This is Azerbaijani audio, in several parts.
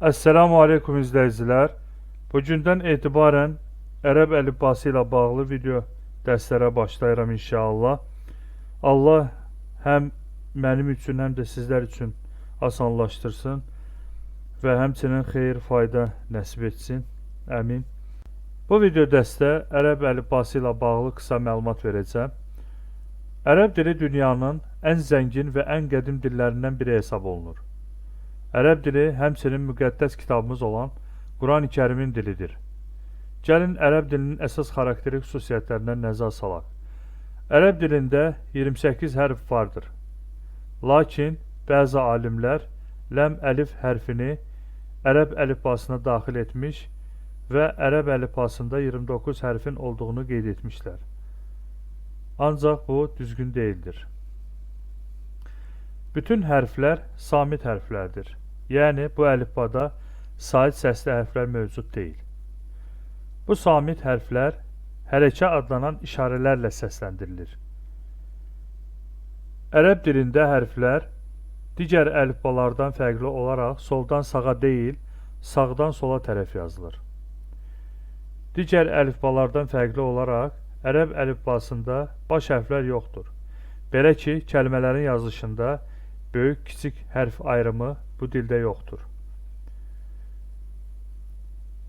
Esselamu Aleyküm izləyicilər. Bugündən etibarən ərəb əlifbası ilə bağlı video dərslərə başlayıram inşallah. Allah həm mənim üçün, həm də sizlər üçün asanlaşdırsın və həmçinin xeyir, fayda nəsib etsin. Əmin. Bu video dərsdə ərəb əlifbası ilə bağlı qısa məlumat verəcəm. Ərəb dili dünyanın ən zəngin və ən qədim dillərindən biri hesab olunur. Ərəb dili həmçinin müqəddəs kitabımız olan Quran-ı Kərimin dilidir. Gəlin ərəb dilinin əsas xarakterik xüsusiyyətlərindən nəzər salaq. Ərəb dilində 28 hərf vardır. Lakin bəzi alimlər ləm əlif hərfini ərəb əlifbasına daxil etmiş və ərəb əlifbasında 29 hərfin olduğunu qeyd etmişlər. Ancaq bu düzgün deyildir. Bütün hərflər samit hərflərdir. Yəni, bu əlifbada sait səsli hərflər mövcud deyil. Bu samit hərflər hərəkə adlanan işarələrlə səsləndirilir. Ərəb dilində hərflər digər əlifbalardan fərqli olaraq soldan sağa deyil, sağdan sola tərəf yazılır. Digər əlifbalardan fərqli olaraq ərəb əlifbasında baş hərflər yoxdur. Belə ki, kəlmələrin yazılışında böyük, kiçik hərf ayrımı bu dildə yoxdur.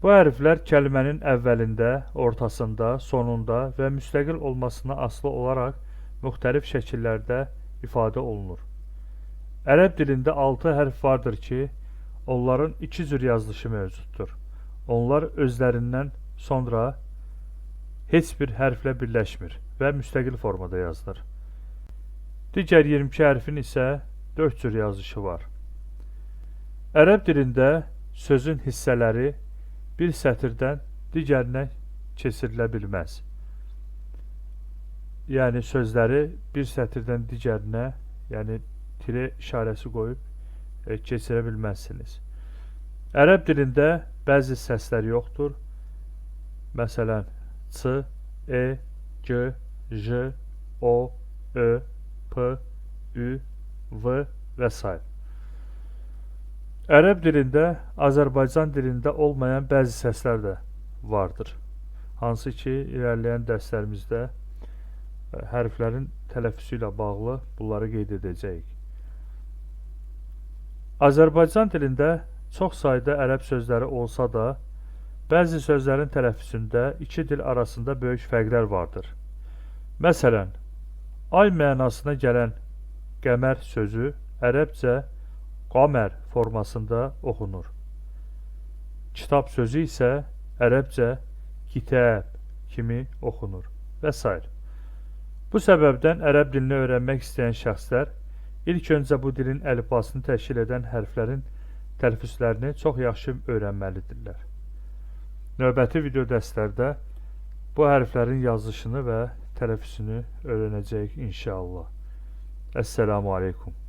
Bu hərflər kəlmənin əvvəlində, ortasında, sonunda və müstəqil olmasına asılı olaraq müxtəlif şəkillərdə ifadə olunur. Ərəb dilində 6 hərf vardır ki, onların 2 cür yazılışı mövcuddur. Onlar özlərindən sonra heç bir hərflə birləşmir və müstəqil formada yazılır. Digər 22 hərfin isə 4 cür yazılışı var. Ərəb dilində sözün hissələri bir sətirdən digərinə keçirilə bilməz. Yəni, sözləri bir sətirdən digərinə, yəni tire işarəsi qoyub keçirə bilməzsiniz. Ərəb dilində bəzi səslər yoxdur. Məsələn, C, E, G, J, O, Ö, P, Ü, V və s. Ərəb dilində Azərbaycan dilində olmayan bəzi səslər də vardır. Hansı ki, irəliləyən dərslərimizdə hərflərin tələffüzü ilə bağlı bunları qeyd edəcəyik. Azərbaycan dilində çox sayda ərəb sözləri olsa da, bəzi sözlərin tələffüzündə iki dil arasında böyük fərqlər vardır. Məsələn, ay mənasına gələn qəmər sözü ərəbcə qamer formasında oxunur. Kitab sözü isə ərəbcə kitəb kimi oxunur və s. Bu səbəbdən ərəb dilini öyrənmək istəyən şəxslər ilk öncə bu dilin əlifbasını təşkil edən hərflərin tələffüzlərini çox yaxşı öyrənməlidirlər. Növbəti video dərslərdə bu hərflərin yazılışını və tələffüzünü öyrənəcəyik inşallah. Esselamu Aleyküm.